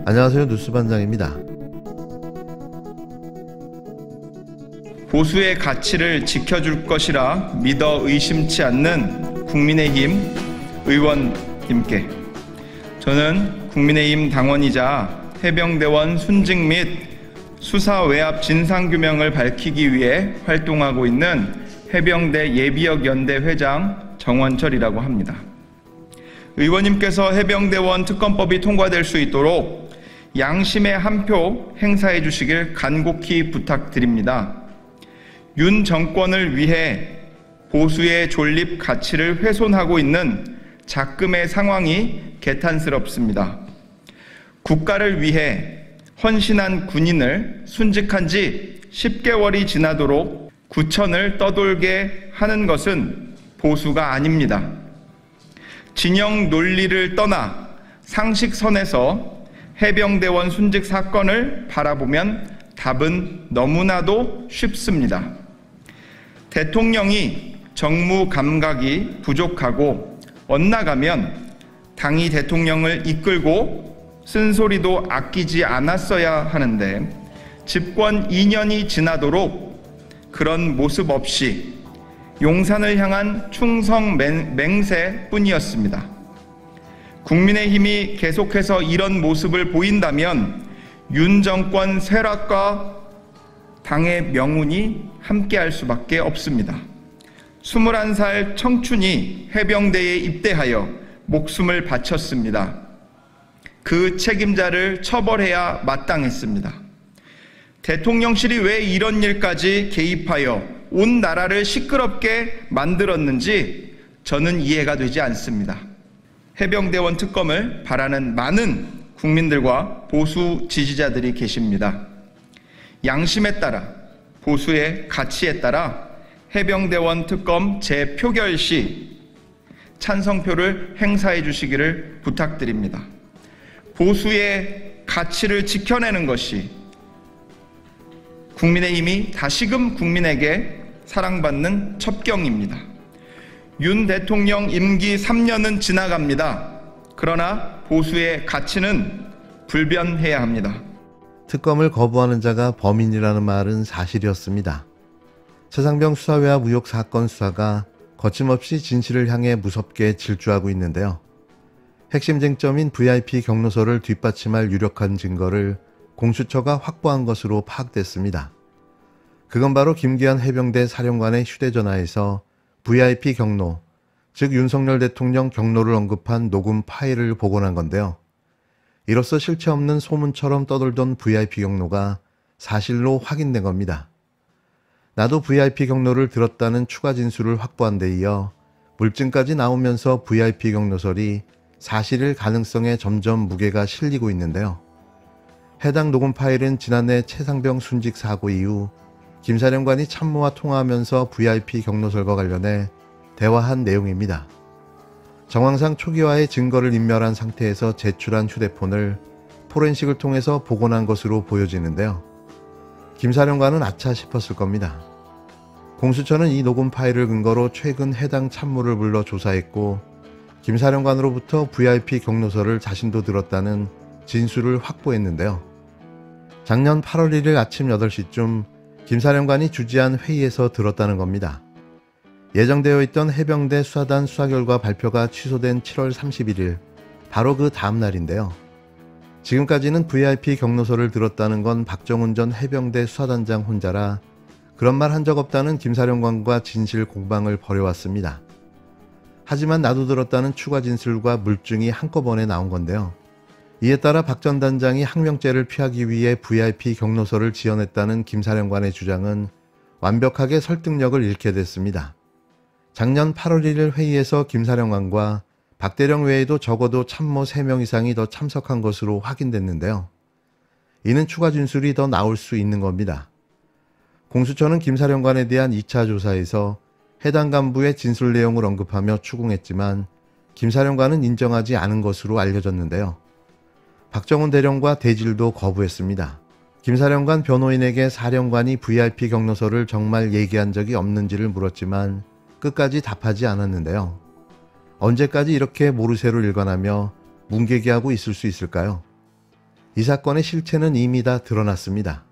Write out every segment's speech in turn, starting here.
안녕하세요. 뉴스반장입니다. 보수의 가치를 지켜줄 것이라 믿어 의심치 않는 국민의힘 의원님께 저는 국민의힘 당원이자 해병대원 순직 및 수사 외압 진상규명을 밝히기 위해 활동하고 있는 해병대 예비역연대 회장 정원철이라고 합니다. 의원님께서 해병대원 특검법이 통과될 수 있도록 양심의 한 표 행사해 주시길 간곡히 부탁드립니다. 윤 정권을 위해 보수의 존립 가치를 훼손하고 있는 작금의 상황이 개탄스럽습니다. 국가를 위해 헌신한 군인을 순직한 지 10개월이 지나도록 구천을 떠돌게 하는 것은 보수가 아닙니다. 진영 논리를 떠나 상식선에서 해병대원 순직 사건을 바라보면 답은 너무나도 쉽습니다. 대통령이 정무 감각이 부족하고 엇나가면 당이 대통령을 이끌고 쓴소리도 아끼지 않았어야 하는데 집권 2년이 지나도록 그런 모습 없이 용산을 향한 충성 맹세뿐이었습니다. 국민의힘이 계속해서 이런 모습을 보인다면 윤 정권 쇠락과 당의 명운이 함께할 수밖에 없습니다. 21살 청춘이 해병대에 입대하여 목숨을 바쳤습니다. 그 책임자를 처벌해야 마땅했습니다. 대통령실이 왜 이런 일까지 개입하여 온 나라를 시끄럽게 만들었는지 저는 이해가 되지 않습니다. 해병대원 특검을 바라는 많은 국민들과 보수 지지자들이 계십니다. 양심에 따라 보수의 가치에 따라 해병대원 특검 재표결 시 찬성표를 행사해 주시기를 부탁드립니다. 보수의 가치를 지켜내는 것이 국민의힘이 다시금 국민에게 사랑받는 첩경입니다. 윤 대통령 임기 3년은 지나갑니다. 그러나 보수의 가치는 불변해야 합니다. 특검을 거부하는 자가 범인이라는 말은 사실이었습니다. 최상병 수사외압 의혹 사건 수사가 거침없이 진실을 향해 무섭게 질주하고 있는데요. 핵심 쟁점인 VIP 경로서를 뒷받침할 유력한 증거를 공수처가 확보한 것으로 파악됐습니다. 그건 바로 김기현 해병대 사령관의 휴대전화에서 VIP 경로, 즉 윤석열 대통령 경로를 언급한 녹음 파일을 복원한 건데요. 이로써 실체 없는 소문처럼 떠돌던 VIP 경로가 사실로 확인된 겁니다. 나도 VIP 경로를 들었다는 추가 진술을 확보한 데 이어 물증까지 나오면서 VIP 경로설이 사실일 가능성에 점점 무게가 실리고 있는데요. 해당 녹음 파일은 지난해 최상병 순직 사고 이후 김 사령관이 참모와 통화하면서 VIP 경로설과 관련해 대화한 내용입니다. 정황상 초기화의 증거를 인멸한 상태에서 제출한 휴대폰을 포렌식을 통해서 복원한 것으로 보여지는데요. 김 사령관은 아차 싶었을 겁니다. 공수처는 이 녹음 파일을 근거로 최근 해당 참모를 불러 조사했고 김 사령관으로부터 VIP 경로설을 자신도 들었다는 진술을 확보했는데요. 작년 8월 1일 아침 8시쯤 김 사령관이 주재한 회의에서 들었다는 겁니다. 예정되어 있던 해병대 수사단 수사 결과 발표가 취소된 7월 31일, 바로 그 다음 날인데요. 지금까지는 VIP 경로서를 들었다는 건 박정훈 전 해병대 수사단장 혼자라 그런 말 한 적 없다는 김 사령관과 진실 공방을 벌여왔습니다. 하지만 나도 들었다는 추가 진술과 물증이 한꺼번에 나온 건데요. 이에 따라 박 전 단장이 항명죄를 피하기 위해 VIP 경로서를 지어냈다는 김 사령관의 주장은 완벽하게 설득력을 잃게 됐습니다. 작년 8월 1일 회의에서 김 사령관과 박 대령 외에도 적어도 참모 3명 이상이 더 참석한 것으로 확인됐는데요. 이는 추가 진술이 더 나올 수 있는 겁니다. 공수처는 김 사령관에 대한 2차 조사에서 해당 간부의 진술 내용을 언급하며 추궁했지만 김 사령관은 인정하지 않은 것으로 알려졌는데요. 박정훈 대령과 대질도 거부했습니다. 김 사령관 변호인에게 사령관이 VIP 경로서를 정말 얘기한 적이 없는지를 물었지만 끝까지 답하지 않았는데요. 언제까지 이렇게 모르쇠로 일관하며 문개기하고 있을 수 있을까요? 이 사건의 실체는 이미 다 드러났습니다.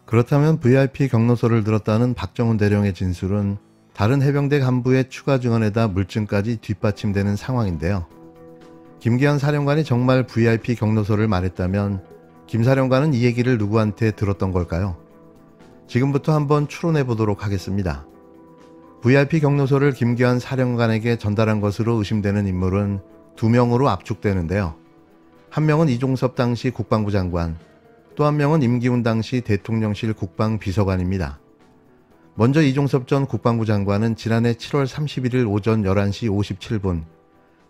그렇다면 VIP 경로서를 들었다는 박정훈 대령의 진술은 다른 해병대 간부의 추가 증언에다 물증까지 뒷받침되는 상황인데요. 김기현 사령관이 정말 VIP 경로서를 말했다면 김 사령관은 이 얘기를 누구한테 들었던 걸까요? 지금부터 한번 추론해 보도록 하겠습니다. VIP 경로서를 김기현 사령관에게 전달한 것으로 의심되는 인물은 2명으로 압축되는데요. 한 명은 이종섭 당시 국방부 장관, 또 한 명은 임기훈 당시 대통령실 국방비서관입니다. 먼저 이종섭 전 국방부 장관은 지난해 7월 31일 오전 11시 57분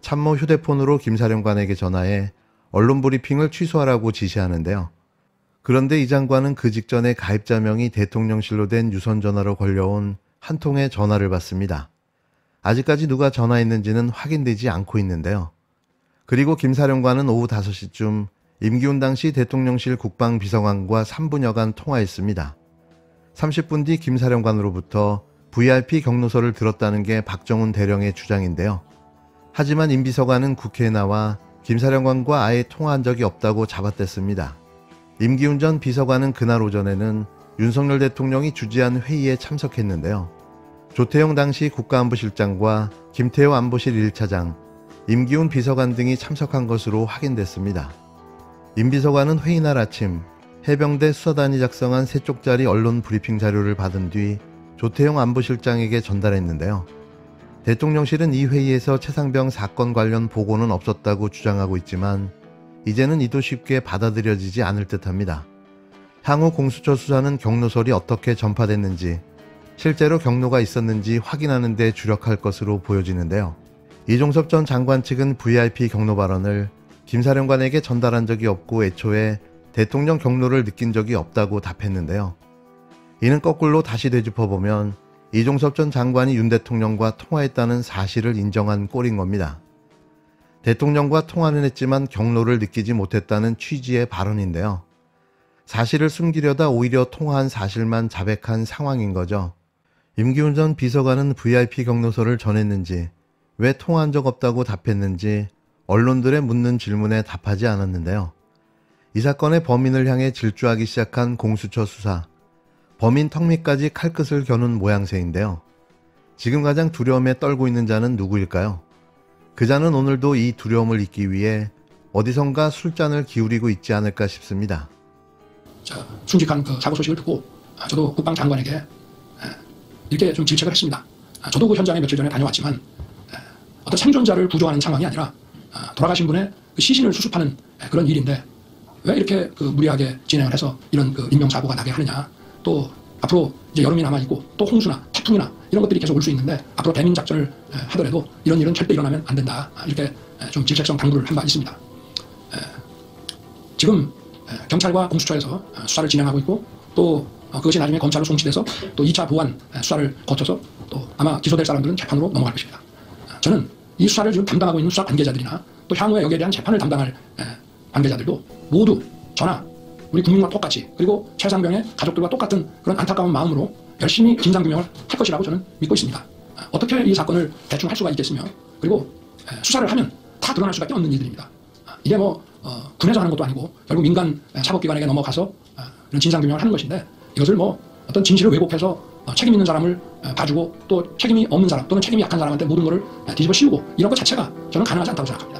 참모 휴대폰으로 김 사령관에게 전화해 언론 브리핑을 취소하라고 지시하는데요. 그런데 이 장관은 그 직전에 가입자명이 대통령실로 된 유선전화로 걸려온 한 통의 전화를 받습니다. 아직까지 누가 전화했는지는 확인되지 않고 있는데요. 그리고 김 사령관은 오후 5시쯤 임기훈 당시 대통령실 국방비서관과 3분여간 통화했습니다. 30분 뒤 김 사령관으로부터 VIP 경로서를 들었다는 게 박정훈 대령의 주장인데요. 하지만 임 비서관은 국회에 나와 김 사령관과 아예 통화한 적이 없다고 잡아댔습니다. 임기훈 전 비서관은 그날 오전에는 윤석열 대통령이 주재한 회의에 참석했는데요. 조태용 당시 국가안보실장과 김태호 안보실 1차장, 임기훈 비서관 등이 참석한 것으로 확인됐습니다. 임 비서관은 회의날 아침 해병대 수사단이 작성한 3쪽짜리 언론 브리핑 자료를 받은 뒤 조태용 안보실장에게 전달했는데요. 대통령실은 이 회의에서 최상병 사건 관련 보고는 없었다고 주장하고 있지만 이제는 이도 쉽게 받아들여지지 않을 듯합니다. 향후 공수처 수사는 경로설이 어떻게 전파됐는지, 실제로 경로가 있었는지 확인하는 데 주력할 것으로 보여지는데요. 이종섭 전 장관 측은 VIP 경로 발언을 김 사령관에게 전달한 적이 없고 애초에 대통령 경로를 느낀 적이 없다고 답했는데요. 이는 거꾸로 다시 되짚어보면 이종섭 전 장관이 윤 대통령과 통화했다는 사실을 인정한 꼴인 겁니다. 대통령과 통화는 했지만 경로를 느끼지 못했다는 취지의 발언인데요. 사실을 숨기려다 오히려 통화한 사실만 자백한 상황인 거죠. 임기훈 전 비서관은 VIP 경로서를 전했는지, 왜 통화한 적 없다고 답했는지 언론들의 묻는 질문에 답하지 않았는데요. 이 사건의 범인을 향해 질주하기 시작한 공수처 수사, 범인 턱밑까지 칼끝을 겨눈 모양새인데요. 지금 가장 두려움에 떨고 있는 자는 누구일까요? 그 자는 오늘도 이 두려움을 잊기 위해 어디선가 술잔을 기울이고 있지 않을까 싶습니다. 순직한 그 사고 소식을 듣고 저도 국방장관에게 이렇게 좀 질책을 했습니다. 저도 그 현장에 며칠 전에 다녀왔지만 어떤 생존자를 구조하는 상황이 아니라 돌아가신 분의 그 시신을 수습하는 그런 일인데 왜 이렇게 그 무리하게 진행을 해서 이런 그 인명사고가 나게 하느냐. 또 앞으로 이제 여름이 남아있고 또 홍수나 태풍이나 이런 것들이 계속 올 수 있는데 앞으로 대민 작전을 하더라도 이런 일은 절대 일어나면 안 된다. 이렇게 좀 질책성 당부를 한 바 있습니다. 지금 경찰과 공수처에서 수사를 진행하고 있고 또 그것이 나중에 검찰로 송치돼서 또 2차 보완 수사를 거쳐서 또 아마 기소될 사람들은 재판으로 넘어갈 것입니다. 저는 이 수사를 지금 담당하고 있는 수사 관계자들이나 또 향후에 여기에 대한 재판을 담당할 관계자들도 모두 저나 우리 국민과 똑같이 그리고 최상병의 가족들과 똑같은 그런 안타까운 마음으로 열심히 진상규명을 할 것이라고 저는 믿고 있습니다. 어떻게 이 사건을 대충 할 수가 있겠으며 그리고 수사를 하면 다 드러날 수밖에 없는 일들입니다. 이게 뭐 군에서 하는 것도 아니고 결국 민간 사법기관에게 넘어가서 이런 진상규명을 하는 것인데 이것을 뭐 어떤 진실을 왜곡해서 책임 있는 사람을 봐주고 또 책임이 없는 사람 또는 책임이 약한 사람한테 모든 것을 뒤집어 씌우고 이런 것 자체가 저는 가능하지 않다고 생각합니다.